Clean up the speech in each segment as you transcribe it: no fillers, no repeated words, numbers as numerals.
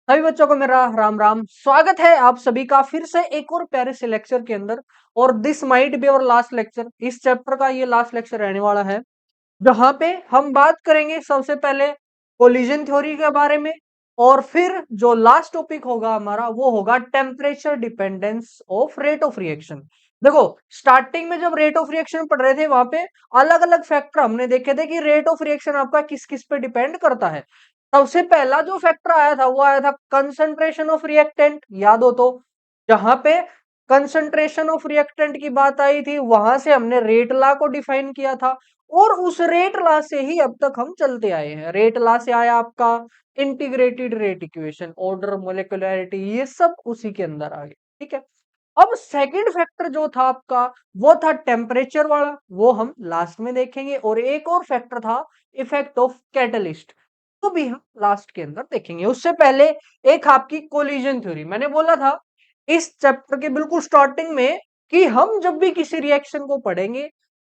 सभी बच्चों को मेरा राम राम। स्वागत है आप सभी का फिर से एक और प्यारे से लेक्चर के अंदर। और दिस माइट बी और लास्ट लेक्चर, इस चैप्टर का ये लास्ट लेक्चर रहने वाला है, जहां पे हम बात करेंगे सबसे पहले कोलिजन थ्योरी के बारे में। और फिर जो लास्ट टॉपिक होगा हमारा वो होगा temperature dependence of rate of reaction. देखो, स्टार्टिंग में जब रेट ऑफ रिएक्शन पढ़ रहे थे वहां पे अलग अलग फैक्टर हमने देखे थे कि रेट ऑफ रिएक्शन आपका किस किस पे डिपेंड करता है। सबसे पहला जो फैक्टर आया था वो आया था कंसंट्रेशन ऑफ रिएक्टेंट, याद हो तो। जहां पे कंसंट्रेशन ऑफ रिएक्टेंट की बात आई थी वहां से हमने रेट लॉ को डिफाइन किया था। और उस रेट लॉ से ही अब तक हम चलते आए हैं। रेट लॉ से आया आपका integrated rate equation, order, molecularity, ये सब उसी के अंदर आ गए। ठीक है। अब सेकंड फैक्टर जो था आपका वो था टेम्परेचर वाला, वो हम लास्ट में देखेंगे। और एक और फैक्टर था इफेक्ट ऑफ कैटलिस्ट, तो भी हम लास्ट के अंदर देखेंगे। उससे पहले एक आपकी कोलिजन थ्योरी, मैंने बोला था इस चैप्टर के बिल्कुल स्टार्टिंग में कि हम जब भी किसी रिएक्शन को पढ़ेंगे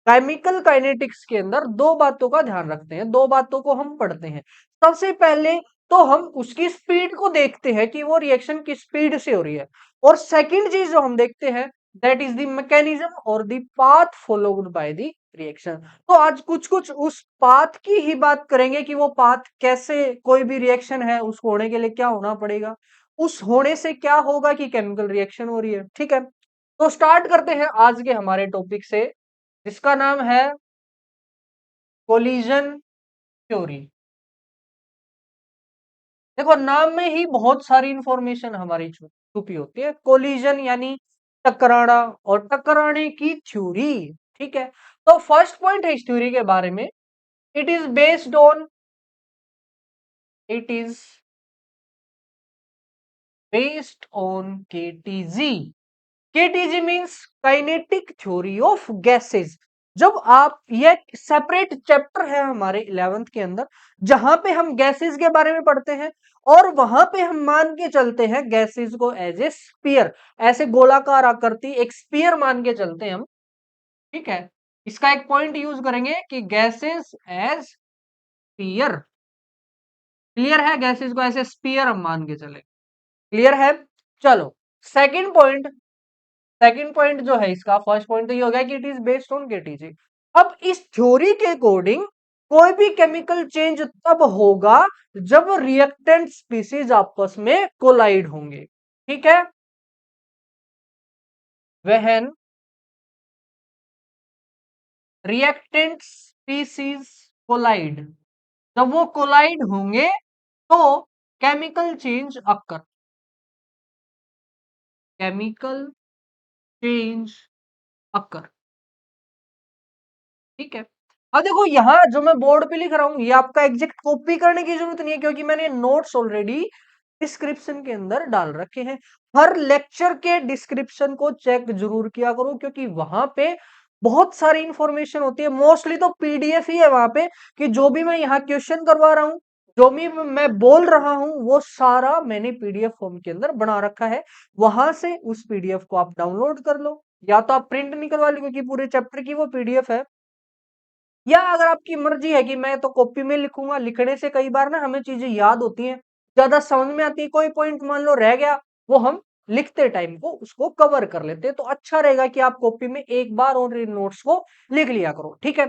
केमिकल काइनेटिक्स के अंदर दो बातों का ध्यान रखते हैं, दो बातों को हम पढ़ते हैं। सबसे पहले तो हम उसकी स्पीड को देखते हैं कि वो रिएक्शन किस स्पीड से हो रही है। और सेकंड चीज जो हम देखते हैं दैट इज द मैकेनिज्म और the path followed by the reaction. तो आज कुछ कुछ उस पाथ की ही बात करेंगे कि वो पाथ कैसे, कोई भी रिएक्शन है उसको होने के लिए क्या होना पड़ेगा, उस होने से क्या होगा कि केमिकल रिएक्शन हो रही है। ठीक है, तो स्टार्ट करते हैं आज के हमारे टॉपिक से, जिसका नाम है कोलिजन थ्योरी। देखो, नाम में ही बहुत सारी इंफॉर्मेशन हमारी छुपी होती है। कोलिजन यानी टकराना, और टकराने की थ्योरी। ठीक है, तो फर्स्ट पॉइंट है इस थ्योरी के बारे में, it is based on, it is based on KTG. KTG means kinetic theory of gases. जब आप, ये सेपरेट चैप्टर है हमारे 11th के अंदर जहां पे हम गैसेस के बारे में पढ़ते हैं। और वहां पे हम मान के चलते हैं गैसेस को एज ए स्पीयर, ऐसे गोलाकार आकृति एक स्पीयर मान के चलते हैं हम। ठीक है, इसका एक पॉइंट यूज करेंगे कि गैसेस एज स्पीयर। क्लियर है, गैसेस को ऐसे स्पीयर हम मान के चले। क्लियर है। चलो, सेकंड पॉइंट, सेकंड पॉइंट जो है इसका, फर्स्ट पॉइंट तो ये हो गया कि it is based on KTG. अब इस थ्योरी के अकॉर्डिंग कोई भी केमिकल चेंज तब होगा जब रिएक्टेंट स्पीसीज आपस में कोलाइड होंगे। ठीक है, व्हेन रिएक्टेंट स्पीसीज कोलाइड, जब वो कोलाइड होंगे तो chemical change occur, chemical change occur. ठीक है, अब देखो यहाँ जो मैं बोर्ड पे लिख रहा हूं ये आपका एग्जैक्ट कॉपी करने की जरूरत नहीं है, क्योंकि मैंने नोट्स ऑलरेडी डिस्क्रिप्शन के अंदर डाल रखे हैं। हर लेक्चर के डिस्क्रिप्शन को चेक जरूर किया करो, क्योंकि वहां पे बहुत सारी इंफॉर्मेशन होती है। मोस्टली तो पीडीएफ ही है वहां पे, कि जो भी मैं यहाँ क्वेश्चन करवा रहा हूँ, जो भी मैं बोल रहा हूँ वो सारा मैंने पीडीएफ फॉर्म के अंदर बना रखा है। वहां से उस पीडीएफ को आप डाउनलोड कर लो, या तो आप प्रिंट निकलवा लो क्योंकि पूरे चैप्टर की वो पीडीएफ है। या अगर आपकी मर्जी है कि मैं तो कॉपी में लिखूंगा, लिखने से कई बार ना हमें चीजें याद होती हैं, ज्यादा समझ में आती है, कोई पॉइंट मान लो रह गया, वो हम लिखते टाइम को उसको कवर कर लेते हैं। तो अच्छा रहेगा कि आप कॉपी में एक बार और इन नोट्स को लिख लिया करो। ठीक है,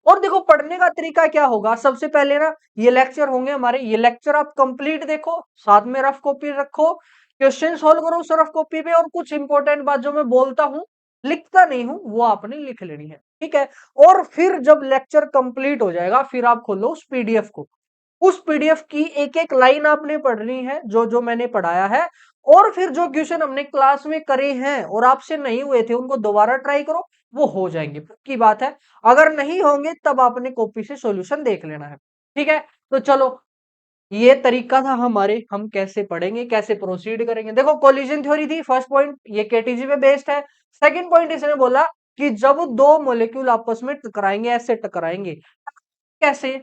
और देखो पढ़ने का तरीका क्या होगा। सबसे पहले ना ये लेक्चर होंगे हमारे, ये लेक्चर आप कंप्लीट देखो, साथ में रफ कॉपी रखो, क्वेश्चन सोल्व करो उस रफ कॉपी पे, और कुछ इंपॉर्टेंट बात जो मैं बोलता हूँ, लिखता नहीं हूं, वो आपने लिख लेनी है। ठीक है, और फिर जब लेक्चर कंप्लीट हो जाएगा फिर आप खोलो उस पीडीएफ को, उस पीडीएफ की एक एक लाइन आपने पढ़नी है जो जो मैंने पढ़ाया है। और फिर जो क्वेश्चन हमने क्लास में करे हैं और आपसे नहीं हुए थे उनको दोबारा ट्राई करो, वो हो जाएंगे, पक्की बात है। अगर नहीं होंगे तब आपने कॉपी से सॉल्यूशन देख लेना है। ठीक है, तो चलो, ये तरीका था हमारे, हम कैसे पढ़ेंगे, कैसे प्रोसीड करेंगे। देखो, कोलिजन थ्योरी थी फर्स्ट पॉइंट, ये केटीजी पे बेस्ड है। सेकंड पॉइंट इसने बोला कि जब दो मॉलिक्यूल आपस में टकराएंगे, ऐसे टकराएंगे, कैसे,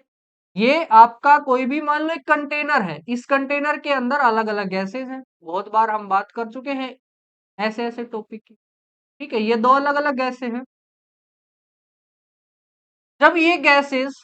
ये आपका कोई भी मान लो एक कंटेनर है, इस कंटेनर के अंदर अलग अलग गैसेज हैं, बहुत बार हम बात कर चुके हैं ऐसे ऐसे टॉपिक की। ठीक है, ये दो अलग अलग गैसेज हैं। जब ये गैसेज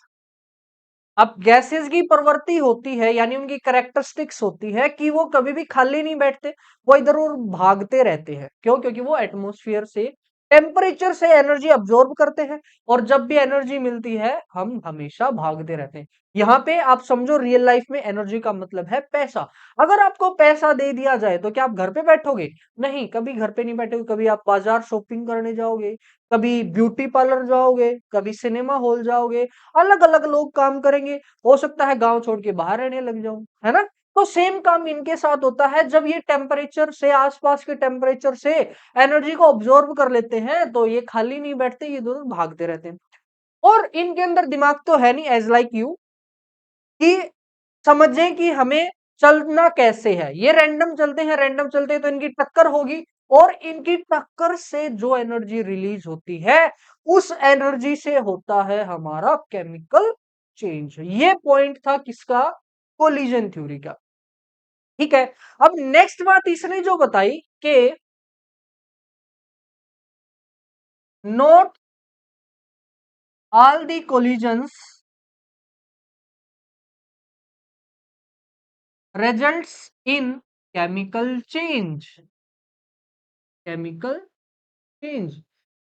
अब गैसेस की प्रवृत्ति होती है यानी उनकी कैरेक्टरिस्टिक्स होती है कि वो कभी भी खाली नहीं बैठते, वो इधर उधर भागते रहते हैं। क्यों? क्योंकि वो एटमॉस्फेयर से टेम्परेचर से एनर्जी अब्जॉर्ब करते हैं और जब भी एनर्जी मिलती है हम हमेशा भागते रहते हैं। यहाँ पे आप समझो रियल लाइफ में एनर्जी का मतलब है पैसा। अगर आपको पैसा दे दिया जाए तो क्या आप घर पे बैठोगे? नहीं, कभी घर पे नहीं बैठोगे। कभी आप बाजार शॉपिंग करने जाओगे, कभी ब्यूटी पार्लर जाओगे, कभी सिनेमा हॉल जाओगे, अलग अलग लोग काम करेंगे। हो सकता है गांव छोड़ के बाहर रहने लग जाऊं, है ना? तो सेम काम इनके साथ होता है। जब ये टेम्परेचर से, आसपास के टेम्परेचर से एनर्जी को ऑब्जॉर्ब कर लेते हैं तो ये खाली नहीं बैठते, ये दोनों भागते रहते हैं। और इनके अंदर दिमाग तो है नहीं एज लाइक यू कि समझें कि हमें चलना कैसे है। ये रैंडम चलते हैं, रैंडम चलते हैं तो इनकी टक्कर होगी और इनकी टक्कर से जो एनर्जी रिलीज होती है उस एनर्जी से होता है हमारा केमिकल चेंज। ये पॉइंट था किसका? कोलिजन थ्योरी का। ठीक है। अब नेक्स्ट बात इसने जो बताई कि note all the collisions results in chemical change. Chemical change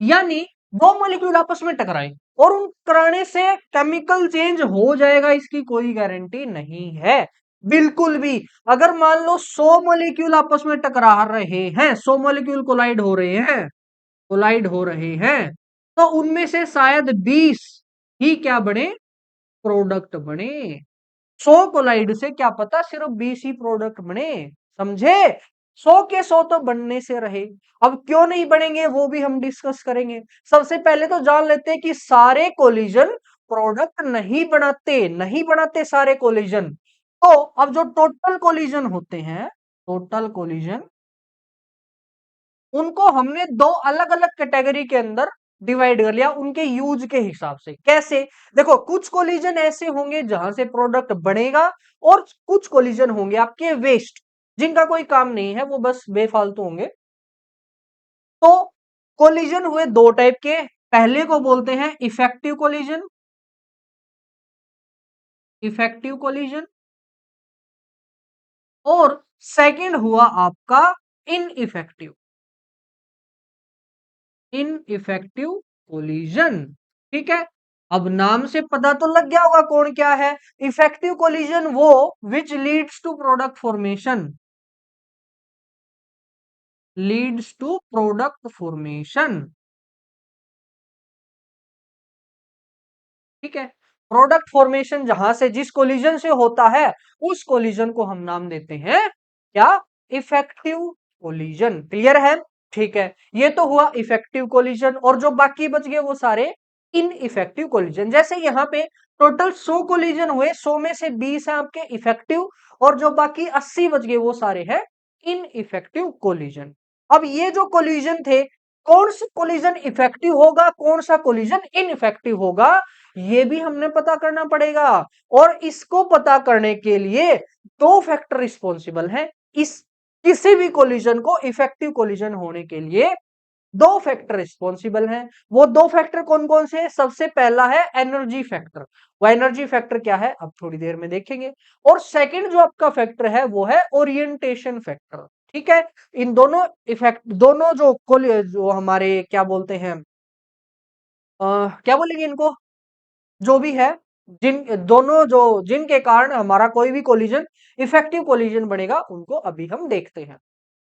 यानी दो मॉलिक्यूल आपस में टकराए और उन टकराने से केमिकल चेंज हो जाएगा, इसकी कोई गारंटी नहीं है बिल्कुल भी। अगर मान लो 100 मॉलिक्यूल आपस में टकरा रहे हैं, 100 मॉलिक्यूल कोलाइड हो रहे हैं तो उनमें से शायद 20 ही क्या बने? प्रोडक्ट बने। 100 कोलाइड से क्या पता सिर्फ 20 ही प्रोडक्ट बने। समझे? 100 के 100 तो बनने से रहे। अब क्यों नहीं बनेंगे वो भी हम डिस्कस करेंगे। सबसे पहले तो जान लेते हैं कि सारे कोलिजन प्रोडक्ट नहीं बनाते सारे कोलिजन। तो अब जो टोटल कोलिजन होते हैं, टोटल कोलिजन, उनको हमने दो अलग अलग कैटेगरी के अंदर डिवाइड कर लिया उनके यूज के हिसाब से। कैसे? देखो, कुछ कोलिजन ऐसे होंगे जहां से प्रोडक्ट बनेगा और कुछ कोलिजन होंगे आपके वेस्ट, जिनका कोई काम नहीं है, वो बस बेफालतू होंगे। तो कोलिजन हुए दो टाइप के। पहले को बोलते हैं इफेक्टिव कोलिजन, इफेक्टिव कोलिजन। और सेकंड हुआ आपका इनइफेक्टिव, इनइफेक्टिव कोलिजन। ठीक है। अब नाम से पता तो लग गया होगा कौन क्या है। इफेक्टिव कोलिजन वो which leads to product formation, leads to product formation. ठीक है। प्रोडक्ट फॉर्मेशन जहां से, जिस कोलिजन से होता है उस कोलिजन को हम नाम देते हैं क्या? Effective collision. क्लियर है? ठीक है। ये तो हुआ इफेक्टिव कोलिजन और जो बाकी बच गए वो सारे इनइफेक्टिव कोलिजन। जैसे यहाँ पे टोटल 100 कोलिजन हुए, 100 में से 20 है आपके इफेक्टिव और जो बाकी 80 बच गए वो सारे हैं इनइफेक्टिव कोलिजन। अब ये जो कोलिजन थे, कौन सा कोलिजन इफेक्टिव होगा, कौन सा कोलिजन इनइफेक्टिव होगा, ये भी हमने पता करना पड़ेगा। और इसको पता करने के लिए दो फैक्टर रिस्पॉन्सिबल हैं। इस किसी भी कोलिजन को इफेक्टिव कोलिजन होने के लिए दो फैक्टर रिस्पॉन्सिबल हैं। वो दो फैक्टर कौन कौन से हैं? सबसे पहला है एनर्जी फैक्टर। वो एनर्जी फैक्टर क्या है अब थोड़ी देर में देखेंगे। और सेकंड जो आपका फैक्टर है वो है ओरिएंटेशन फैक्टर। ठीक है। इन दोनों इफेक्ट, दोनों जो हमारे क्या बोलते हैं, क्या बोलेंगे इनको, जो भी है, जिन दोनों जो जिनके कारण हमारा कोई भी कोलिजन इफेक्टिव कोलिजन बनेगा उनको अभी हम देखते हैं।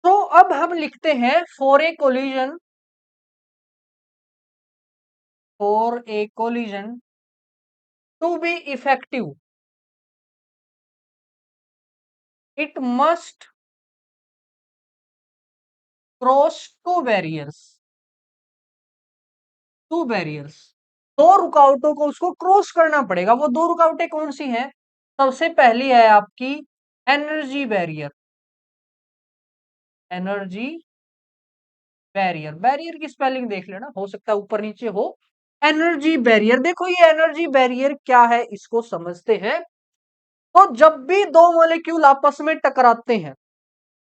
तो अब हम लिखते हैं for a collision to be effective it must cross two barriers. दो रुकावटों को उसको क्रॉस करना पड़ेगा। वो दो रुकावटें कौन सी हैं? सबसे पहली है आपकी energy barrier, energy barrier. Barrier की स्पेलिंग देख लेना, हो सकता है ऊपर नीचे हो। एनर्जी बैरियर, देखो ये एनर्जी बैरियर क्या है इसको समझते हैं। तो जब भी दो मॉलिक्यूल आपस में टकराते हैं,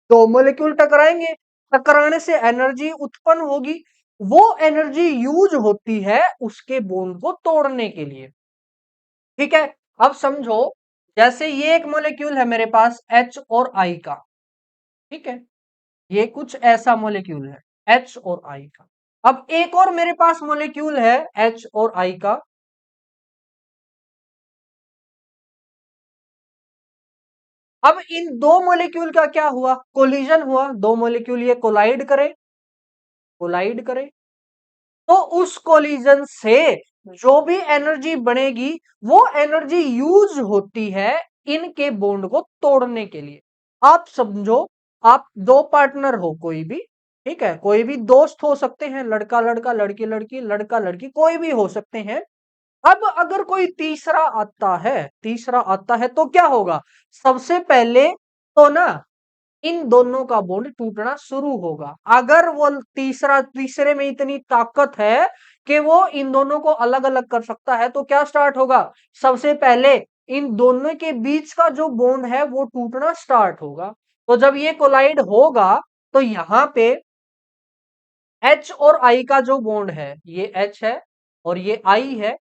दो मॉलिक्यूल टकराएंगे, टकराने से एनर्जी उत्पन्न होगी। वो एनर्जी यूज होती है उसके बॉन्ड को तोड़ने के लिए। ठीक है। अब समझो, जैसे ये एक मोलेक्यूल है मेरे पास H और I का, ठीक है, ये कुछ ऐसा मोलेक्यूल है H और I का। अब एक और मेरे पास मोलेक्यूल है H और I का। अब इन दो मोलेक्यूल का क्या हुआ, कोलिजन हुआ, दो मोलेक्यूल ये कोलाइड करे, तो उस कोलिजन से जो भी एनर्जी बनेगी वो एनर्जी यूज होती है इनके बॉन्ड को तोड़ने के लिए। आप समझो, आप दो पार्टनर हो कोई भी, ठीक है, कोई भी दोस्त हो सकते हैं, लड़का लड़का, लड़की लड़की, लड़का लड़की, कोई भी हो सकते हैं। अब अगर कोई तीसरा आता है तो क्या होगा, सबसे पहले तो ना इन दोनों का बॉन्ड टूटना शुरू होगा। अगर वो तीसरे में इतनी ताकत है कि वो इन दोनों को अलग अलग कर सकता है, तो क्या स्टार्ट होगा, सबसे पहले इन दोनों के बीच का जो बॉन्ड है वो टूटना स्टार्ट होगा। तो जब ये कोलाइड होगा तो यहां पे H और I का जो बॉन्ड है, ये H है और ये I है,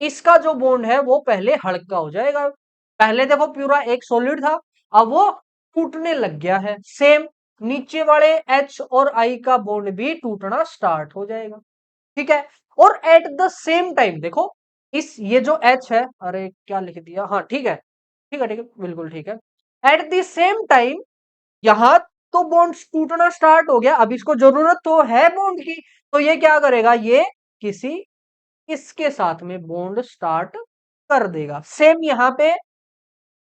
इसका जो बॉन्ड है वो पहले हल्का हो जाएगा। पहले देखो पूरा एक सॉलिड था, अब वो टूटने लग गया है। सेम नीचे वाले H और I का बॉन्ड भी टूटना स्टार्ट हो जाएगा, ठीक है। और एट द सेम टाइम देखो, इस ये जो H है, अरे क्या लिख दिया, हाँ ठीक है, ठीक है, ठीक है, बिल्कुल ठीक है। एट द सेम टाइम यहां तो बॉन्ड टूटना स्टार्ट हो गया, अब इसको जरूरत तो है बॉन्ड की, तो ये क्या करेगा, ये किसी इसके साथ में बॉन्ड स्टार्ट कर देगा। सेम यहां पे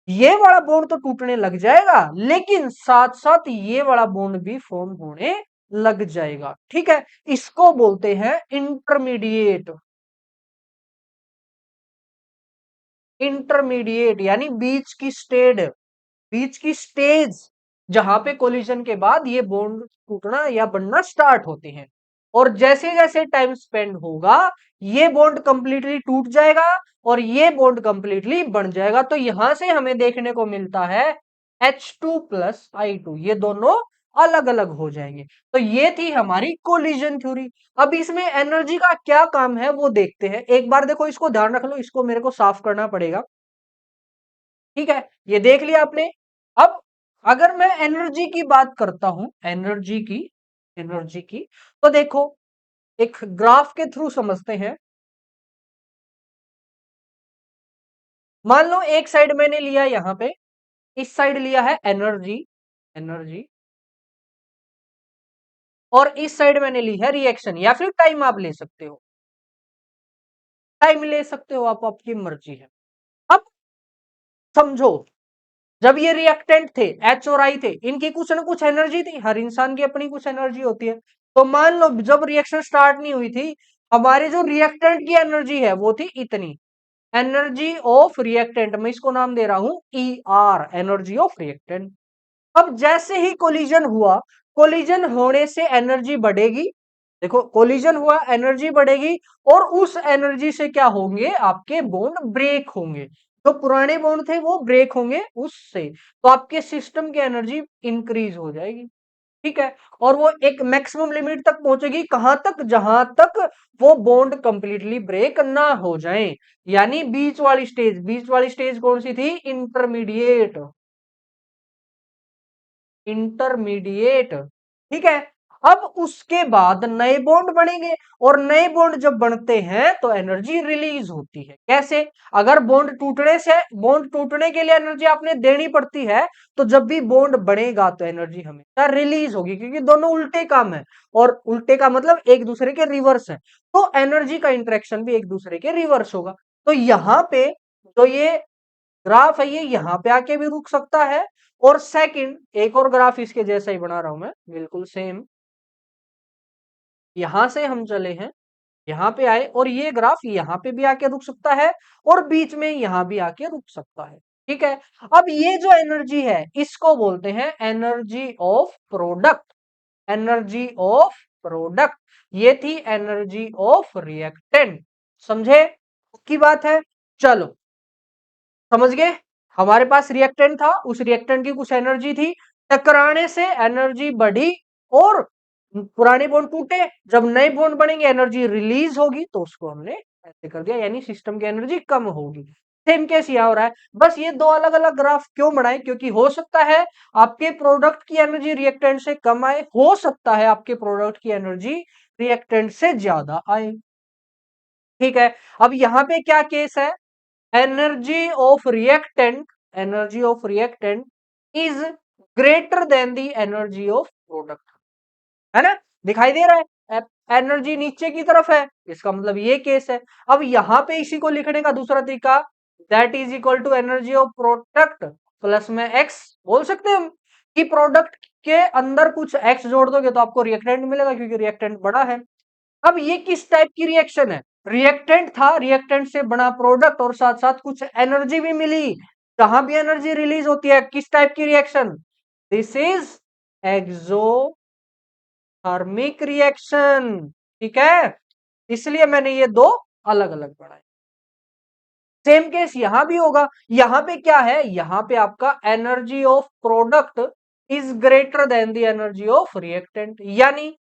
ये वाला बॉन्ड तो टूटने लग जाएगा, लेकिन साथ साथ ये वाला बॉन्ड भी फॉर्म होने लग जाएगा, ठीक है। इसको बोलते हैं इंटरमीडिएट। इंटरमीडिएट यानी बीच की स्टेज जहां पे कोलिजन के बाद ये बॉन्ड टूटना या बनना स्टार्ट होते हैं। और जैसे जैसे टाइम स्पेंड होगा ये बॉन्ड कंप्लीटली टूट जाएगा और ये बॉन्ड कंप्लीटली बन जाएगा। तो यहां से हमें देखने को मिलता है H2 + I2, ये दोनों अलग अलग हो जाएंगे। तो ये थी हमारी कोलिजन थ्योरी। अब इसमें एनर्जी का क्या काम है वो देखते हैं। एक बार देखो, इसको ध्यान रख लो, इसको मेरे को साफ करना पड़ेगा, ठीक है। ये देख लिया आपने। अब अगर मैं एनर्जी की बात करता हूं, एनर्जी की तो देखो, एक ग्राफ के थ्रू समझते हैं। मान लो एक साइड मैंने लिया यहां पे, इस साइड लिया है एनर्जी, एनर्जी, और इस साइड मैंने ली है रिएक्शन, या फिर टाइम आप ले सकते हो, टाइम ले सकते हो आप, आपकी मर्जी है। अब समझो, जब ये रिएक्टेंट थे H और I थे, इनकी कुछ ना कुछ एनर्जी थी, हर इंसान की अपनी कुछ एनर्जी होती है। तो मान लो जब रिएक्शन स्टार्ट नहीं हुई थी, हमारे जो रिएक्टेंट की एनर्जी है वो थी इतनी, एनर्जी ऑफ रिएक्टेंट, मैं इसको नाम दे रहा हूं ER, एनर्जी ऑफ रिएक्टेंट। अब जैसे ही कोलिजन हुआ, कोलिजन होने से एनर्जी बढ़ेगी, देखो कोलिजन हुआ एनर्जी बढ़ेगी, और उस एनर्जी से क्या होंगे, आपके बॉन्ड ब्रेक होंगे, जो पुराने बॉन्ड थे वो ब्रेक होंगे उससे, तो आपके सिस्टम की एनर्जी इंक्रीज हो जाएगी, ठीक है। और वो एक मैक्सिमम लिमिट तक पहुंचेगी, कहां तक, जहां तक वो बॉन्ड कंप्लीटली ब्रेक ना हो जाए, यानी बीच वाली स्टेज कौन सी थी, इंटरमीडिएट, ठीक है। अब उसके बाद नए बॉन्ड बनेंगे, और नए बॉन्ड जब बनते हैं तो एनर्जी रिलीज होती है। कैसे, अगर बॉन्ड टूटने के लिए एनर्जी आपने देनी पड़ती है, तो जब भी बॉन्ड बनेगा तो एनर्जी हमेशा रिलीज होगी, क्योंकि दोनों उल्टे काम है, और उल्टे का मतलब एक दूसरे के रिवर्स है, तो एनर्जी का इंटरेक्शन भी एक दूसरे के रिवर्स होगा। तो यहाँ पे जो ये ग्राफ है ये यहाँ पे आके भी रुक सकता है, और सेकंड एक और ग्राफ इसके जैसा ही बना रहा हूं मैं, बिल्कुल सेम, यहां से हम चले हैं, यहाँ पे आए, और ये ग्राफ यहाँ पे भी आके रुक सकता है, और बीच में यहाँ भी आके रुक सकता है, ठीक है। अब ये जो एनर्जी है इसको बोलते हैं energy of product, energy of product, ये थी एनर्जी ऑफ रिएक्टेंट। समझे की बात है, चलो समझ गए। हमारे पास रिएक्टेंट था, उस रिएक्टेंट की कुछ एनर्जी थी, टकराने से एनर्जी बढ़ी और पुराने बॉन्ड टूटे, जब नए बॉन्ड बनेंगे एनर्जी रिलीज होगी, तो उसको हमने ऐसे कर दिया, यानी सिस्टम की एनर्जी कम होगी। सेम केस यहाँ हो रहा है। बस ये दो अलग अलग ग्राफ क्यों बनाए, क्योंकि हो सकता है आपके प्रोडक्ट की एनर्जी रिएक्टेंट से कम आए, हो सकता है आपके प्रोडक्ट की एनर्जी रिएक्टेंट से ज्यादा आए। ठीक है, अब यहाँ पे क्या केस है, energy of reactant, energy of reactant is greater than the energy of product, है ना, दिखाई दे रहा है, एनर्जी नीचे की तरफ है, इसका मतलब ये केस है। अब यहां पे इसी को लिखने का दूसरा तरीका, that is equal to energy of product plus में एक्स, बोल सकते हैं हम कि प्रोडक्ट के अंदर कुछ एक्स जोड़ दोगे तो आपको रिएक्टेंट मिलेगा, क्योंकि रिएक्टेंट बड़ा है। अब ये किस टाइप की रिएक्शन है, रिएक्टेंट था, रिएक्टेंट से बना प्रोडक्ट और साथ साथ कुछ एनर्जी भी मिली, कहां भी एनर्जी रिलीज होती है, किस टाइप की reaction, this is exothermic reaction. ठीक है, इसलिए मैंने ये दो अलग अलग पढ़ाए। सेम केस यहां भी होगा, यहां पे क्या है, यहां पे आपका energy of product is greater than the energy of reactant, यानी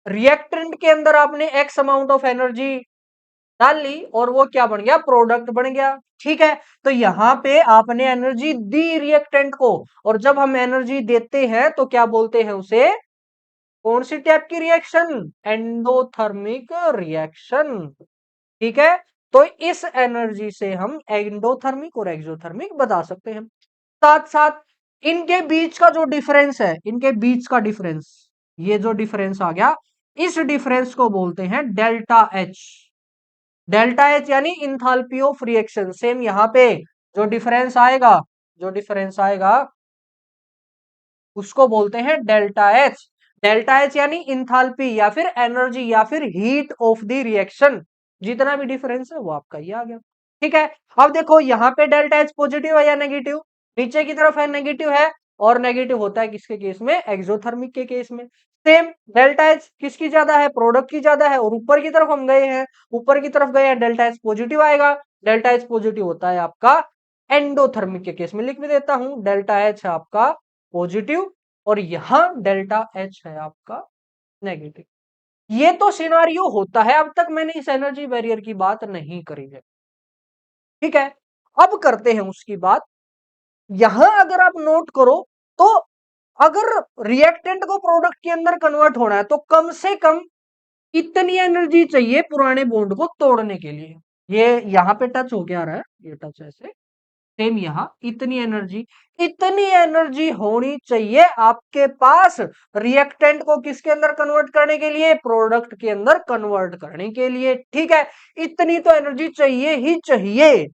रिएक्टेंट के अंदर आपने एक्स अमाउंट ऑफ एनर्जी डाल ली और वो क्या बन गया, प्रोडक्ट बन गया। ठीक है, तो यहां पे आपने एनर्जी दी रिएक्टेंट को, और जब हम एनर्जी देते हैं तो क्या बोलते हैं उसे, कौन सी टाइप की रिएक्शन, एंडोथर्मिक रिएक्शन। ठीक है, तो इस एनर्जी से हम एंडोथर्मिक और एक्सोथर्मिक बता सकते हैं। साथ साथ इनके बीच का जो डिफरेंस है, इनके बीच का डिफरेंस, ये जो डिफरेंस आ गया, इस डिफरेंस को बोलते हैं डेल्टा एच। डेल्टा एच यानी इंथाल्पी ऑफ रिएक्शन। सेम यहां पे जो डिफरेंस आएगा, जो डिफरेंस आएगा उसको बोलते हैं डेल्टा एच। डेल्टा एच यानी इंथाल्पी या फिर एनर्जी या फिर हीट ऑफ द रिएक्शन, जितना भी डिफरेंस है वो आपका ये आ गया। ठीक है, अब देखो यहाँ पे डेल्टा एच पॉजिटिव है या नेगेटिव, नीचे की तरफ है नेगेटिव है, और नेगेटिव होता है किसके केस में, एक्सोथर्मिक के केस में। सेम डेल्टा एच किसकी ज्यादा है, प्रोडक्ट की ज्यादा है, और ऊपर की तरफ हम गए हैं, ऊपर की तरफ गए हैं, डेल्टा एच पॉजिटिव आएगा। डेल्टा एच पॉजिटिव होता है आपका एंडोथर्मिक के केस में, लिख भी देता हूं, डेल्टा एच है आपका पॉजिटिव और यहां डेल्टा एच है आपका नेगेटिव। ये तो सिनारियो होता है, अब तक मैंने इस एनर्जी बैरियर की बात नहीं करी है। ठीक है, अब करते हैं उसकी बात। यहां अगर आप नोट करो तो अगर रिएक्टेंट को प्रोडक्ट के अंदर कन्वर्ट होना है तो कम से कम इतनी एनर्जी चाहिए पुराने बॉन्ड को तोड़ने के लिए। ये यहां पे टच हो गया रहा है, ये टच ऐसे, सेम यहां इतनी एनर्जी होनी चाहिए आपके पास रिएक्टेंट को किसके अंदर कन्वर्ट करने के लिए, प्रोडक्ट के अंदर कन्वर्ट करने के लिए। ठीक है, इतनी तो एनर्जी चाहिए ही चाहिए,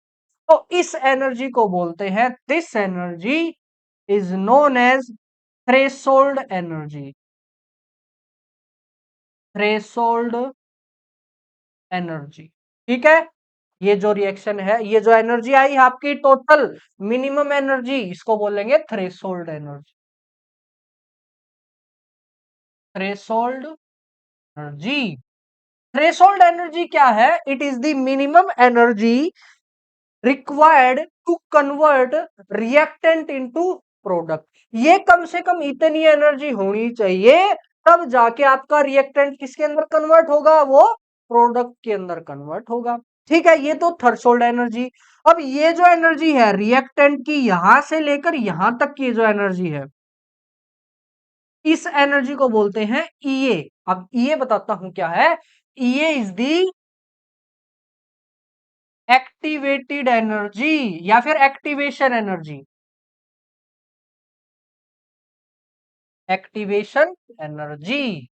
तो इस एनर्जी को बोलते हैं, this energy is known as threshold energy, threshold energy. ठीक है, ये जो रिएक्शन है, ये जो एनर्जी आई आपकी टोटल मिनिमम एनर्जी, इसको बोलेंगे threshold energy, threshold energy. Threshold energy क्या है, it is the minimum energy required to convert reactant into product. ये कम से कम इतनी एनर्जी होनी चाहिए, तब जाके आपका रिएक्टेंट किसके अंदर कन्वर्ट होगा, वो प्रोडक्ट के अंदर कन्वर्ट होगा। ठीक है, ये तो थ्रेशोल्ड एनर्जी। अब ये जो एनर्जी है रिएक्टेंट की, यहां से लेकर यहां तक की जो एनर्जी है, इस एनर्जी को बोलते हैं ईए। अब ईए बताता हूं क्या है, ईए इज दी एक्टिवेटेड एनर्जी या फिर एक्टिवेशन एनर्जी, एक्टिवेशन एनर्जी,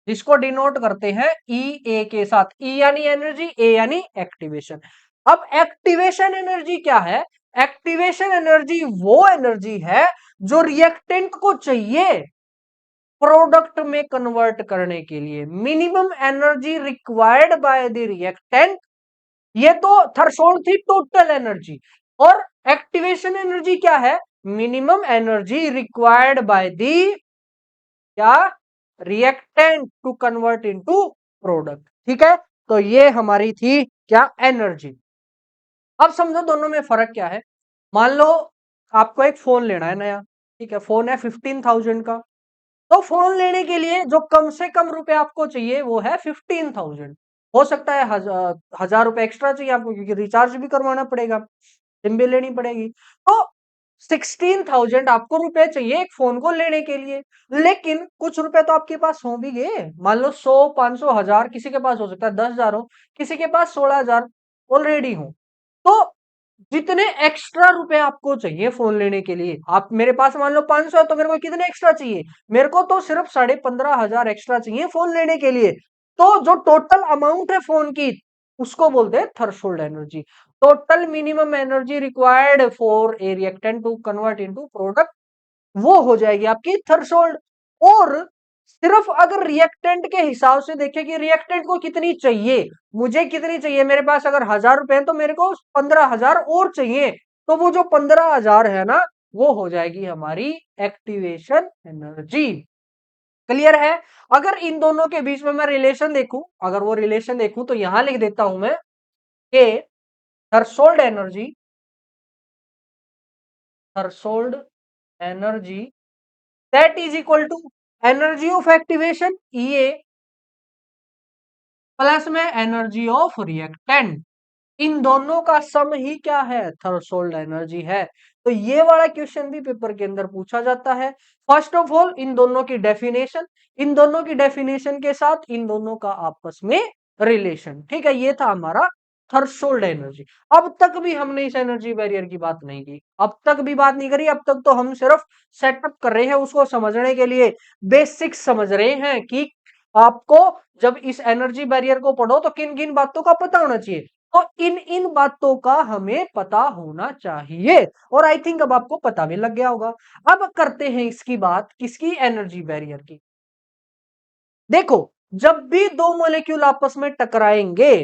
जिसको डिनोट करते हैं ई ए के साथ, ई यानी एनर्जी, ए यानी एक्टिवेशन। अब एक्टिवेशन एनर्जी क्या है, एक्टिवेशन एनर्जी वो एनर्जी है जो रिएक्टेंट को चाहिए प्रोडक्ट में कन्वर्ट करने के लिए, minimum energy required by the reactant. ये तो थ्रेशोल्ड थी टोटल एनर्जी, और एक्टिवेशन एनर्जी क्या है, minimum energy required by the क्या, reactant to convert into product. ठीक है, तो ये हमारी थी क्या, एनर्जी। अब समझो दोनों में फर्क क्या है। मान लो आपको एक फोन लेना है नया, ठीक है, फोन है 15,000 का, तो फोन लेने के लिए जो कम से कम रुपए आपको चाहिए वो है 15,000, हो सकता है 1000 रुपए एक्स्ट्रा चाहिए आपको क्योंकि रिचार्ज भी करवाना पड़ेगा, सिम भी लेनी पड़ेगी। तो 16,000 आपको रुपए चाहिए एक फोन को लेने के लिए। लेकिन कुछ रुपए तो आपके पास हो भी गए, मान लो 100, 500, 1000, किसी के पास हो सकता है 10,000 हो, किसी के पास 16,000 ऑलरेडी हो। तो जितने एक्स्ट्रा रुपए आपको चाहिए फोन लेने के लिए, आप मेरे पास मान लो 500 है तो मेरे को कितने एक्स्ट्रा चाहिए, मेरे को तो सिर्फ 15,500 एक्स्ट्रा चाहिए फोन लेने के लिए। तो जो टोटल अमाउंट है फोन की, उसको बोलते हैं threshold energy. Total minimum energy required for a reactant to convert into product, वो हो जाएगी आपकी थ्रेशोल्ड। और सिर्फ अगर रिएक्टेंट के हिसाब से देखें कि रिएक्टेंट को कितनी चाहिए, मुझे कितनी चाहिए, मेरे पास अगर 1000 रुपए है तो मेरे को 15,000 और चाहिए, तो वो जो 15,000 है ना, वो हो जाएगी हमारी एक्टिवेशन एनर्जी। क्लियर है? अगर इन दोनों के बीच में मैं रिलेशन देखूं, अगर वो रिलेशन देखूं तो यहां लिख देता हूं मैं कि threshold energy, threshold energy that is equal to energy of activation ये प्लस में एनर्जी ऑफ रिएक्टेंट, इन दोनों का सम ही क्या है, थ्रेशोल्ड एनर्जी है। तो ये वाला क्वेश्चन भी पेपर के अंदर पूछा जाता है। फर्स्ट ऑफ ऑल इन दोनों की डेफिनेशन, इन दोनों की डेफिनेशन के साथ इन दोनों का आपस में रिलेशन। ठीक है, ये था हमारा थ्रेशोल्ड एनर्जी। अब तक भी हमने इस एनर्जी बैरियर की बात नहीं की, अब तक भी बात नहीं करी। अब तक तो हम सिर्फ सेटअप कर रहे हैं, उसको समझने के लिए बेसिक्स समझ रहे हैं कि आपको जब इस एनर्जी बैरियर को पढ़ो तो किन किन बातों का पता होना चाहिए। तो इन इन बातों का हमें पता होना चाहिए, और आई थिंक अब आपको पता भी लग गया होगा। अब करते हैं इसकी बात, किसकी, एनर्जी बैरियर की। देखो, जब भी दो मॉलिक्यूल आपस में टकराएंगे,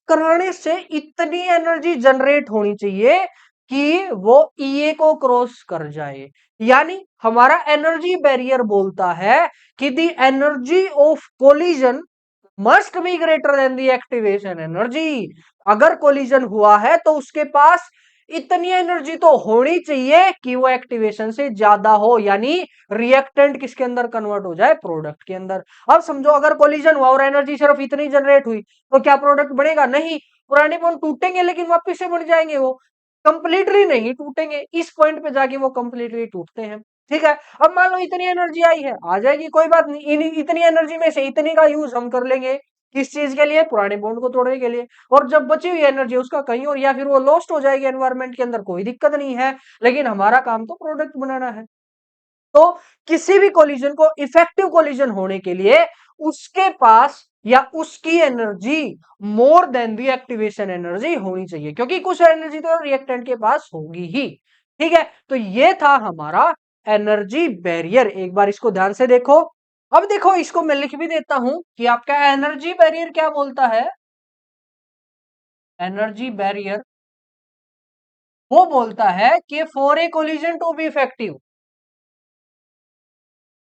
टकराने से इतनी एनर्जी जनरेट होनी चाहिए कि वो ईए को क्रॉस कर जाए। यानी हमारा एनर्जी बैरियर बोलता है कि the energy of collision must be greater then the activation energy. अगर कोलिजन हुआ है तो उसके पास इतनी एनर्जी तो होनी चाहिए कि वो एक्टिवेशन से ज्यादा हो, यानी रिएक्टेंट किसके अंदर कन्वर्ट हो जाए, प्रोडक्ट के अंदर। अब समझो अगर कोलिजन हुआ और एनर्जी सिर्फ इतनी जनरेट हुई तो क्या प्रोडक्ट बनेगा, नहीं। पुराने बॉन्ड टूटेंगे लेकिन वापस से बन जाएंगे, वो कंप्लीटली नहीं टूटेंगे, इस पॉइंट पे जाके वो कंप्लीटली टूटते हैं। ठीक है, अब मान लो इतनी एनर्जी आई है, आ जाएगी कोई बात नहीं, इतनी एनर्जी में से इतनी का यूज हम कर लेंगे किस चीज के लिए, पुराने बॉन्ड को तोड़ने के लिए। और जब बची हुई एनर्जी उसका कहीं और या फिर वो लॉस्ट हो जाएगी एनवायरमेंट के अंदर, कोई दिक्कत नहीं है, लेकिन हमारा काम तो प्रोडक्ट बनाना है। तो किसी भी कोलिजन को इफेक्टिव कोलिजन होने के लिए उसके पास या उसकी एनर्जी मोर देन दी एक्टिवेशन एनर्जी होनी चाहिए, क्योंकि कुछ एनर्जी तो रिएक्टेंट के पास होगी ही। ठीक है, तो ये था हमारा एनर्जी बैरियर। एक बार इसको ध्यान से देखो। अब देखो, इसको मैं लिख भी देता हूं कि आपका एनर्जी बैरियर क्या बोलता है। एनर्जी बैरियर वो बोलता है कि for a collision to be effective,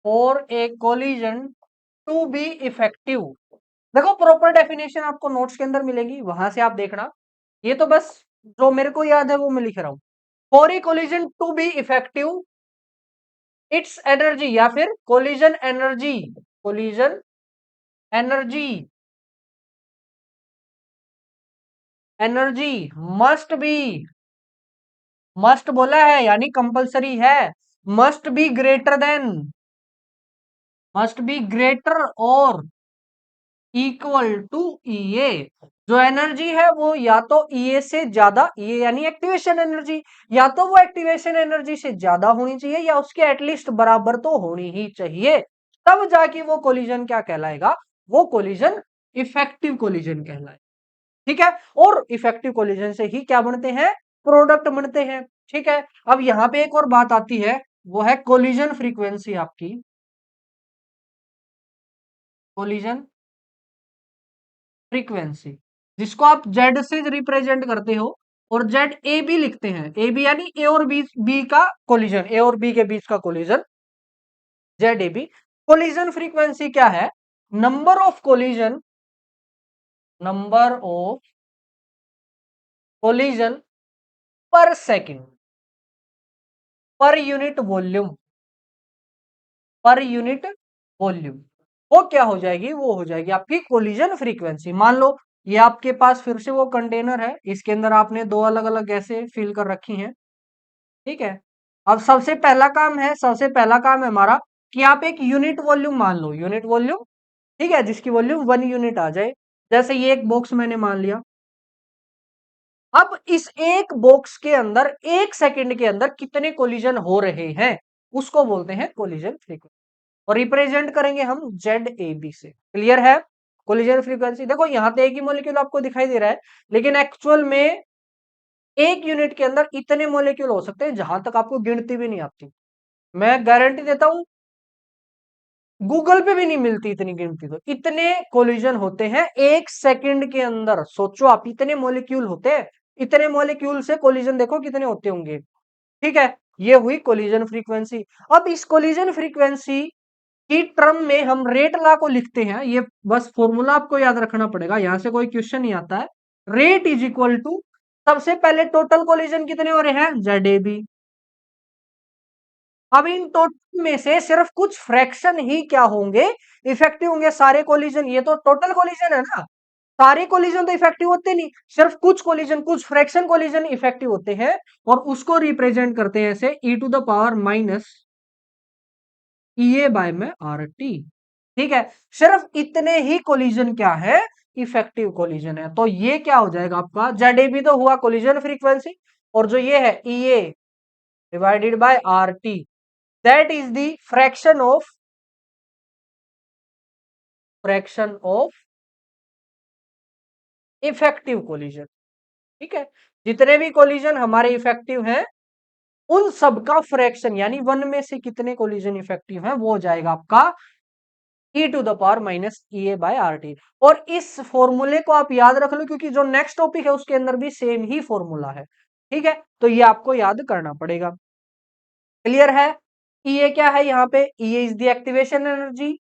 for a collision to be effective, देखो प्रॉपर डेफिनेशन आपको नोट्स के अंदर मिलेगी, वहां से आप देखना। ये तो बस जो मेरे को याद है वो मैं लिख रहा हूं। For a collision to be effective, its energy या फिर collision energy, collision energy, energy must be, must बोला है यानी कंपलसरी है, must be greater than, must be greater और इक्वल टू ईए। जो एनर्जी है वो या तो ईए से ज्यादा, ईए यानी एक्टिवेशन एनर्जी, या तो वो एक्टिवेशन एनर्जी से ज्यादा होनी चाहिए या उसके एटलीस्ट बराबर तो होनी ही चाहिए, तब जाके वो कोलिजन क्या कहलाएगा, वो कोलिजन इफेक्टिव कोलिजन कहलाएगा। ठीक है, और इफेक्टिव कोलिजन से ही क्या बनते हैं, प्रोडक्ट बनते हैं। ठीक है, अब यहां पे एक और बात आती है, वो है कोलिजन फ्रीक्वेंसी आपकी, कोलिजन फ्रीक्वेंसी, जिसको आप जेड से रिप्रेजेंट करते हो और जेड ए बी लिखते हैं, ए बी यानी ए और बी, बी का कोलिजन, ए और बी के बीच का collision, Z A B. Collision frequency क्या है, number of collision, number of collision per second, per unit volume, per unit volume, वो क्या हो जाएगी, वो हो जाएगी आपकी कोलिजन फ्रीक्वेंसी। मान लो ये आपके पास फिर से वो कंटेनर है, इसके अंदर आपने दो अलग अलग गैसें फिल कर रखी हैं। ठीक है, अब सबसे पहला काम है हमारा कि आप एक यूनिट वॉल्यूम मान लो, यूनिट वॉल्यूम। ठीक है, जिसकी वॉल्यूम 1 यूनिट आ जाए। जैसे ये एक बॉक्स मैंने मान लिया। अब इस एक बॉक्स के अंदर 1 सेकंड के अंदर कितने कोलिजन हो रहे हैं, उसको बोलते हैं कोलिजन फ्रीक्वेंसी, और रिप्रेजेंट करेंगे हम जेड ए बी से। क्लियर है? कोलिजन फ्रीक्वेंसी देखो, यहां पे एक ही मॉलिक्यूल आपको दिखाई दे रहा है, लेकिन एक्चुअल में 1 यूनिट के अंदर इतने मॉलिक्यूल हो सकते हैं जहां तक आपको गिनती भी नहीं आती। मैं गारंटी देता हूं, गूगल पे भी नहीं मिलती इतनी गिनती। तो इतने कोलिजन होते हैं 1 सेकंड के अंदर। सोचो आप, इतने मॉलिक्यूल होते हैं, इतने मॉलिक्यूल से कोलिजन देखो कितने होते होंगे। ठीक है, ये हुई कोलिजन फ्रीक्वेंसी। अब इस कोलिजन फ्रीक्वेंसी की टर्म में हम रेट लॉ को लिखते हैं। ये बस फॉर्मूला आपको याद रखना पड़ेगा, यहां से कोई क्वेश्चन नहीं आता है। रेट इज इक्वल टू, सबसे पहले टोटल कोलिजन कितने हो रहे हैं, जेड ए बी। अब इन टोटल में से सिर्फ कुछ फ्रैक्शन ही क्या होंगे, इफेक्टिव होंगे। सारे कोलिजन, ये तो टोटल कोलिजन है ना, सारे कोलिजन तो इफेक्टिव होते नहीं, सिर्फ कुछ कोलिजन, कुछ फ्रैक्शन कोलिजन इफेक्टिव होते हैं, और उसको रिप्रेजेंट करते हैं ऐसे ई to the power minus E ए में आर टी। ठीक है, सिर्फ इतने ही कोलिजन क्या है, इफेक्टिव कोलिजन है। तो ये क्या हो जाएगा आपका, जेड ए बी तो हुआ कोलिजन फ्रीक्वेंसी, और जो ये है E A divided by R T, that is the fraction of effective collision. ठीक है, जितने भी कोलिजन हमारे इफेक्टिव हैं, उन सबका फ्रैक्शन, यानी 1 में से कितने कोलिजन इफेक्टिव हैं, वो हो जाएगा आपका E to the power minus E A by R T. और इस फॉर्मूले को आप याद रख लो, क्योंकि जो नेक्स्ट टॉपिक है उसके अंदर भी सेम ही फॉर्मूला है। ठीक है, तो ये आपको याद करना पड़ेगा। क्लियर है? ई ए क्या है यहाँ पे, E A is the activation energy,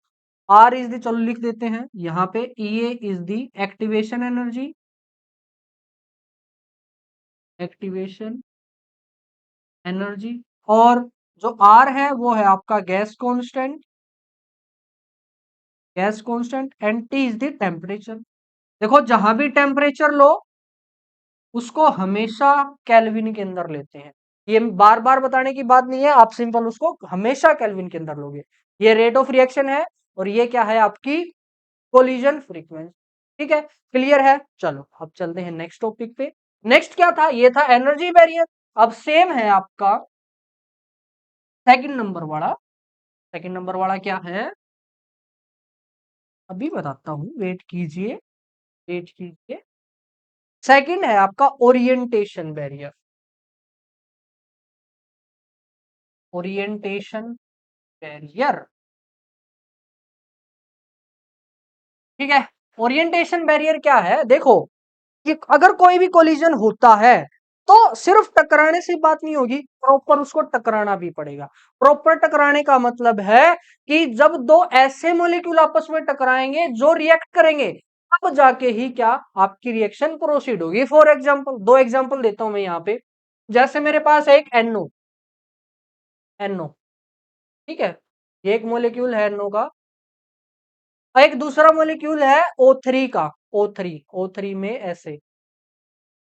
R is the, चलो लिख देते हैं यहाँ पे, E A is the activation energy, activation energy, और जो आर है वो है आपका gas constant, gas constant, and T is the temperature. देखो, जहां भी टेम्परेचर लो उसको हमेशा केल्विन के अंदर लेते हैं। ये बार बार बताने की बात नहीं है, आप सिंपल उसको हमेशा केल्विन के अंदर लोगे। ये रेट ऑफ रिएक्शन है, और ये क्या है आपकी कोलिजन फ्रीक्वेंसी। ठीक है, क्लियर है? चलो अब चलते हैं नेक्स्ट टॉपिक पे। नेक्स्ट क्या था, ये था एनर्जी बैरियर। अब सेम है आपका सेकंड नंबर वाला। सेकंड नंबर वाला क्या है, अभी बताता हूं, वेट कीजिए, वेट कीजिए। सेकंड है आपका ओरिएंटेशन बैरियर, ओरिएंटेशन बैरियर। ठीक है, ओरिएंटेशन बैरियर क्या है, देखो कि अगर कोई भी कोलिजन होता है तो सिर्फ टकराने से बात नहीं होगी, प्रॉपर उसको टकराना भी पड़ेगा। प्रॉपर टकराने का मतलब है कि जब दो ऐसे मॉलिक्यूल आपस में टकराएंगे जो रिएक्ट करेंगे, तब जाके ही क्या आपकी रिएक्शन प्रोसीड होगी। फॉर एग्जांपल, दो एग्जांपल देता हूं मैं यहाँ पे। जैसे मेरे पास है एक NO, NO। ठीक है, ये एक मॉलिक्यूल है NO का, और एक दूसरा मॉलिक्यूल है O3 का, O3, O3 में ऐसे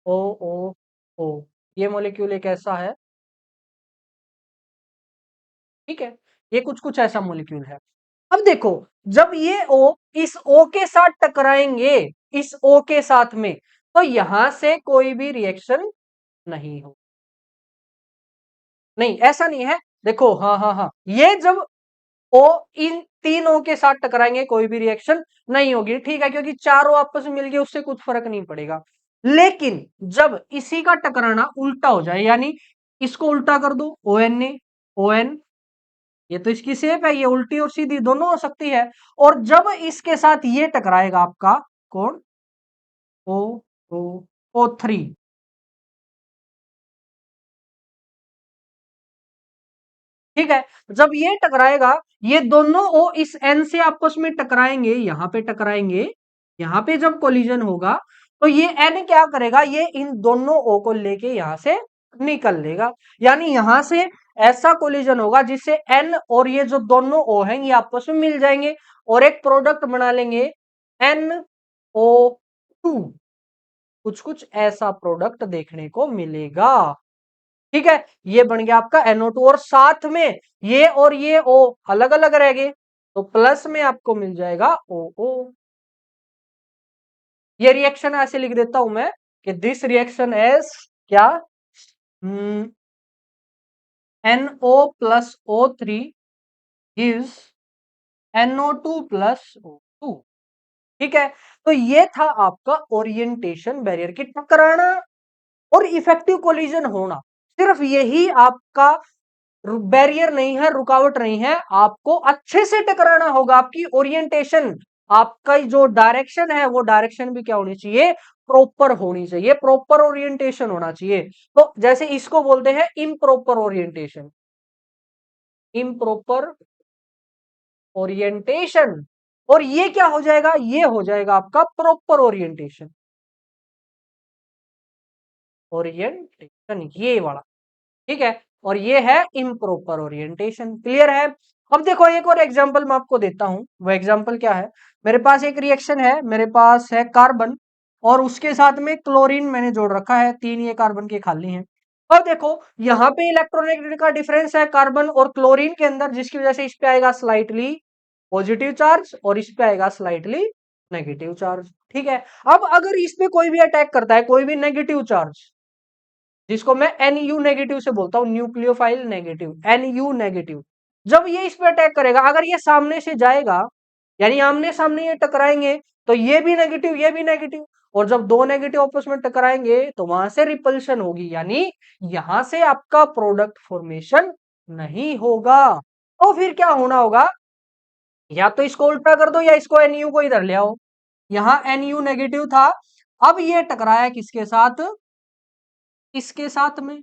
ओ ओ ओ, ये मॉलिक्यूल एक ऐसा है। ठीक है, ये कुछ कुछ ऐसा मॉलिक्यूल है। अब देखो, जब ये O इस O के साथ टकराएंगे, इस O के साथ में, तो यहां से कोई भी रिएक्शन नहीं हो, नहीं ऐसा नहीं है। देखो, हाँ हाँ हाँ, ये जब ओ इन तीन O के साथ टकराएंगे कोई भी रिएक्शन नहीं होगी। ठीक है, क्योंकि चारों आपस में मिल गए, उससे कुछ फर्क नहीं पड़ेगा। लेकिन जब इसी का टकराना उल्टा हो जाए, यानी इसको उल्टा कर दो, ONA ON, ये तो इसकी शेप है, ये उल्टी और सीधी दोनों हो सकती है। और जब इसके साथ ये टकराएगा आपका कौन, ओ ओ O3। ठीक है, जब ये टकराएगा, ये दोनों O इस N से आपस में टकराएंगे, यहां पे टकराएंगे, यहां पे जब कोलिजन होगा, तो ये N क्या करेगा, ये इन दोनों O को लेके यहां से निकल लेगा। यानी यहां से ऐसा कोलिजन होगा जिससे N और ये जो दोनों O हैं ये आपस में मिल जाएंगे, और एक प्रोडक्ट बना लेंगे NO2। टू, कुछ कुछ ऐसा प्रोडक्ट देखने को मिलेगा। ठीक है, ये बन गया आपका NO2 और साथ में ये और ये O अलग अलग रह गए, तो प्लस में आपको मिल जाएगा OO। ये रिएक्शन ऐसे लिख देता हूं मैं कि दिस रिएक्शन एज क्या, NO plus O3 gives NO2 plus O2। ठीक है, तो ये था आपका ओरिएंटेशन बैरियर की टकराना और इफेक्टिव कोलिजन होना। सिर्फ यही आपका बैरियर नहीं है, रुकावट नहीं है, आपको अच्छे से टकराना होगा। आपकी ओरिएंटेशन, आपका जो डायरेक्शन है वो डायरेक्शन भी क्या होनी चाहिए, प्रॉपर होनी चाहिए, प्रॉपर ओरिएंटेशन होना चाहिए। तो जैसे इसको बोलते हैं इम्प्रॉपर ओरिएंटेशन, इम्प्रॉपर ओरिएंटेशन। और ये क्या हो जाएगा, ये हो जाएगा आपका प्रॉपर ओरिएंटेशन, ओरिएंटेशन ये वाला। ठीक है, और ये है इम्प्रॉपर ओरिएंटेशन। क्लियर है। अब देखो एक और एग्जांपल मैं आपको देता हूं। वो एग्जांपल क्या है, मेरे पास एक रिएक्शन है, मेरे पास है कार्बन और उसके साथ में क्लोरीन मैंने जोड़ रखा है, तीन ये कार्बन के खाली हैं। अब देखो यहाँ पे इलेक्ट्रोनेगेटिविटी का डिफरेंस है कार्बन और क्लोरीन के अंदर, जिसकी वजह से इस पे आएगा स्लाइटली पॉजिटिव चार्ज और इस पे आएगा स्लाइटली नेगेटिव चार्ज। ठीक है, अब अगर इस पे कोई भी अटैक करता है, कोई भी नेगेटिव चार्ज, जिसको मैं NU नेगेटिव से बोलता हूं, न्यूक्लियोफाइल नेगेटिव, NU नेगेटिव, जब ये इस पे अटैक करेगा, अगर ये सामने से जाएगा, यानी आमने सामने ये टकराएंगे, तो ये भी नेगेटिव ये भी नेगेटिव, और जब दो नेगेटिव आपस में टकराएंगे तो वहां से रिपल्शन होगी, यानी यहां से आपका प्रोडक्ट फॉर्मेशन नहीं होगा। तो फिर क्या होना होगा, या तो इसको उल्टा कर दो या इसको NU को इधर ले आओ। यहां NU नेगेटिव था, अब ये टकराया किसके साथ, इसके साथ में।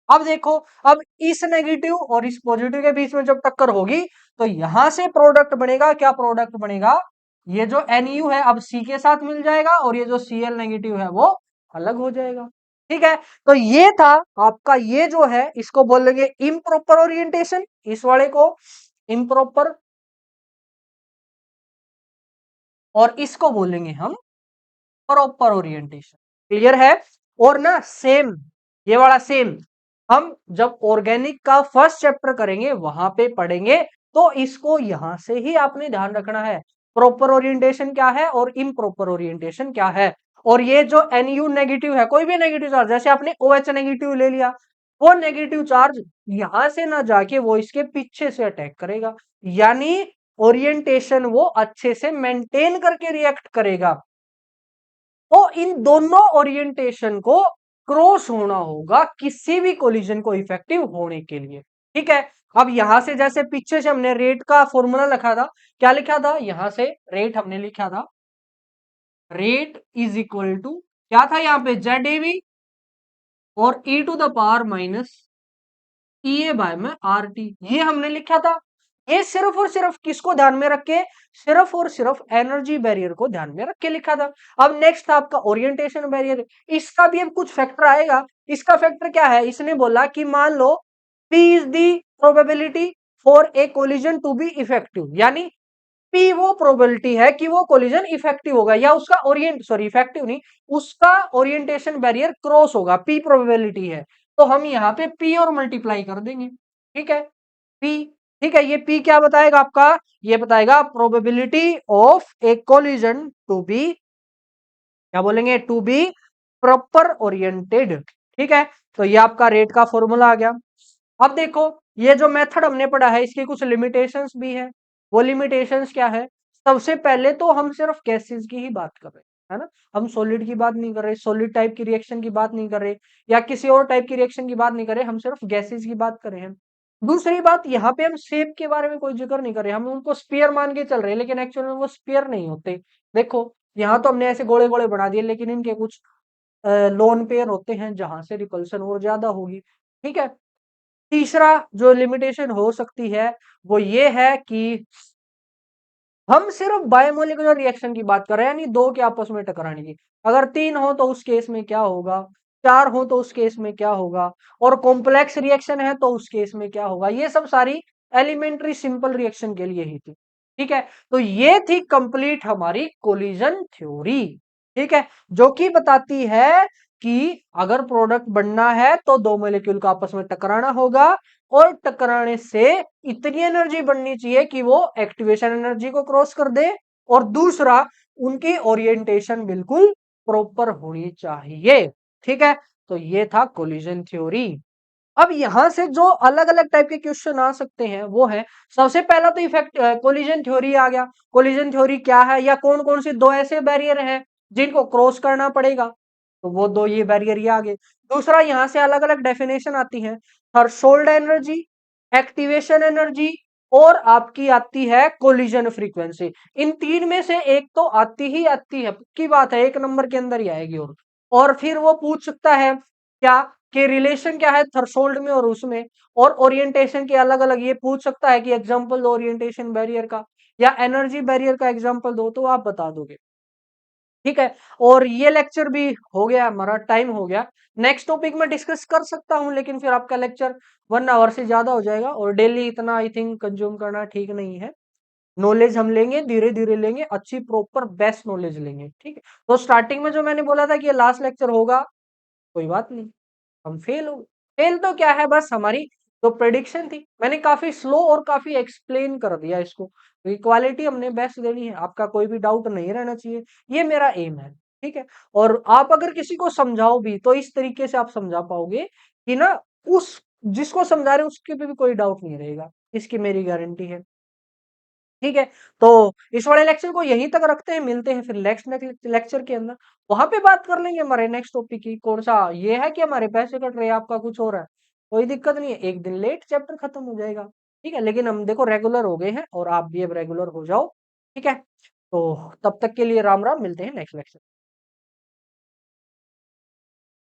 अब देखो, अब इस नेगेटिव और इस पॉजिटिव के बीच में जब टक्कर होगी, तो यहां से प्रोडक्ट बनेगा, क्या प्रोडक्ट बनेगा, ये जो NU है अब C के साथ मिल जाएगा और ये जो Cl नेगेटिव है वो अलग हो जाएगा। ठीक है, तो ये था आपका, ये जो है इसको बोलेंगे इम्प्रॉपर ओरिएंटेशन, इस वाले को इम्प्रॉपर, और इसको बोलेंगे हम प्रॉपर ओरिएंटेशन। क्लियर है। और ना सेम, ये वाला सेम हम जब ऑर्गेनिक का फर्स्ट चैप्टर करेंगे वहां पे पढ़ेंगे, तो इसको यहां से ही आपने ध्यान रखना है, प्रॉपर ओरिएंटेशन क्या है और इम्प्रॉपर ओरिएंटेशन क्या है। और ये जो NU नेगेटिव है, कोई भी नेगेटिव चार्ज, जैसे आपने OH नेगेटिव ले लिया, वो नेगेटिव चार्ज यहां से ना जाके वो इसके पीछे से अटैक करेगा, यानी ओरिएंटेशन वो अच्छे से मेंटेन करके रिएक्ट करेगा। तो इन दोनों ओरिएंटेशन को क्रॉस होना होगा किसी भी कोलिजन को इफेक्टिव होने के लिए। ठीक है, अब यहां से जैसे पीछे से हमने रेट का फॉर्मूला लिखा था, क्या लिखा था, यहां से रेट हमने लिखा था, रेट इज इक्वल टू क्या था यहां पे, ZAV और e⁻⁻ EA बाय में RT, ये हमने लिखा था। ये सिर्फ और सिर्फ किसको ध्यान में रख के, सिर्फ और सिर्फ एनर्जी बैरियर को ध्यान में रख के लिखा था। अब नेक्स्ट था आपका ओरिएंटेशन बैरियर, इसका भी अब कुछ फैक्टर आएगा। इसका फैक्टर क्या है, इसने बोला कि मान लो P is the probability for a collision to be effective, यानी P वो प्रोबेबिलिटी है कि वो कोलिजन इफेक्टिव होगा, या उसका इफेक्टिव नहीं, उसका ओरिएंटेशन बैरियर क्रॉस होगा, P प्रोबेबिलिटी है, तो हम यहाँ पे P और मल्टीप्लाई कर देंगे। ठीक है, P, ठीक है, ये P क्या बताएगा आपका, ये बताएगा probability of a collision to be, क्या बोलेंगे, टू बी प्रॉपर ओरिएंटेड। ठीक है, तो ये आपका रेट का फॉर्मूला आ गया। अब देखो ये जो मेथड हमने पढ़ा है इसकी कुछ लिमिटेशंस भी है। वो लिमिटेशंस क्या है, सबसे पहले तो हम सिर्फ गैसेस की ही बात कर रहे हैं, है ना, हम सॉलिड की बात नहीं कर रहे, सॉलिड टाइप की रिएक्शन की बात नहीं कर रहे, या किसी और टाइप की रिएक्शन की बात नहीं कर रहे, हम सिर्फ गैसेस की बात कर रहे हैं। दूसरी बात, यहाँ पे हम शेप के बारे में कोई जिक्र नहीं कर रहे, हम उनको स्फीयर मान के चल रहे हैं, लेकिन एक्चुअल में वो स्फीयर नहीं होते। देखो यहाँ तो हमने ऐसे गोले गोले बना दिए, लेकिन इनके कुछ लोन पेयर होते हैं जहां से रिपल्सन और ज्यादा होगी। ठीक है, तीसरा जो लिमिटेशन हो सकती है वो ये है कि हम सिर्फ बायोमोलिकुलर रिएक्शन की बात कर रहे हैं, यानी दो के आपस में टकराने की। अगर तीन हो तो उस केस में क्या होगा, चार हो तो उस केस में क्या होगा, और कॉम्प्लेक्स रिएक्शन है तो उस केस में क्या होगा, ये सब सारी एलिमेंट्री सिंपल रिएक्शन के लिए ही थी। ठीक है, तो ये थी कंप्लीट हमारी कोलिजन थ्योरी। ठीक है, जो कि बताती है कि अगर प्रोडक्ट बनना है तो दो मॉलिक्यूल को आपस में टकराना होगा और टकराने से इतनी एनर्जी बननी चाहिए कि वो एक्टिवेशन एनर्जी को क्रॉस कर दे, और दूसरा उनकी ओरिएंटेशन बिल्कुल प्रॉपर होनी चाहिए। ठीक है, तो ये था कोलिजन थ्योरी। अब यहां से जो अलग अलग टाइप के क्वेश्चन आ सकते हैं वो है, सबसे पहला तो इफेक्ट कोलिजन थ्योरी आ गया। कोलिजन थ्योरी क्या है, या कौन कौन से दो ऐसे बैरियर हैं जिनको क्रॉस करना पड़ेगा, तो वो दो ये बैरियर ये आ गए। दूसरा यहां से अलग अलग डेफिनेशन आती है, थ्रेशोल्ड एनर्जी, एक्टिवेशन एनर्जी, और आपकी आती है कोलिजन फ्रीक्वेंसी। इन तीन में से एक तो आती ही आती है, पक्की बात है, एक नंबर के अंदर ही आएगी। और फिर वो पूछ सकता है क्या, कि रिलेशन क्या है थ्रेशोल्ड में और उसमें, और ओरिएंटेशन के अलग अलग, ये पूछ सकता है कि एग्जांपल दो ओरिएंटेशन बैरियर का, या एनर्जी बैरियर का एग्जांपल दो, तो आप बता दोगे। ठीक है, और ये लेक्चर भी हो गया, हमारा टाइम हो गया। नेक्स्ट टॉपिक में डिस्कस कर सकता हूं, लेकिन फिर आपका लेक्चर 1 आवर से ज्यादा हो जाएगा, और डेली इतना आई थिंक कंज्यूम करना ठीक नहीं है। नॉलेज हम लेंगे, धीरे धीरे लेंगे, अच्छी प्रॉपर बेस्ट नॉलेज लेंगे। ठीक है, तो स्टार्टिंग में जो मैंने बोला था कि ये लास्ट लेक्चर होगा, कोई बात नहीं, हम फेल हो गए। फेल तो क्या है, बस हमारी जो प्रेडिक्शन थी, मैंने काफी स्लो और काफी एक्सप्लेन कर दिया इसको, क्योंकि क्वालिटी हमने बेस्ट देनी है, आपका कोई भी डाउट नहीं रहना चाहिए, ये मेरा एम है। ठीक है, और आप अगर किसी को समझाओ भी तो इस तरीके से आप समझा पाओगे कि ना, उस जिसको समझा रहे हो उसके पे भी कोई डाउट नहीं रहेगा, इसकी मेरी गारंटी है। ठीक है, तो इस वाले लेक्चर को यहीं तक रखते हैं, मिलते हैं फिर नेक्स्ट नेक्स्ट लेक्चर के अंदर, वहां पे बात कर लेंगे हमारे नेक्स्ट टॉपिक की। कौन सा ये है कि हमारे पैसे कट रहे हैं, आपका कुछ हो रहा है, कोई दिक्कत नहीं है, एक दिन लेट चैप्टर खत्म हो जाएगा। ठीक है, लेकिन हम देखो रेगुलर हो गए हैं, और आप भी अब रेगुलर हो जाओ। ठीक है, तो तब तक के लिए राम राम, मिलते हैं नेक्स्ट लेक्चर।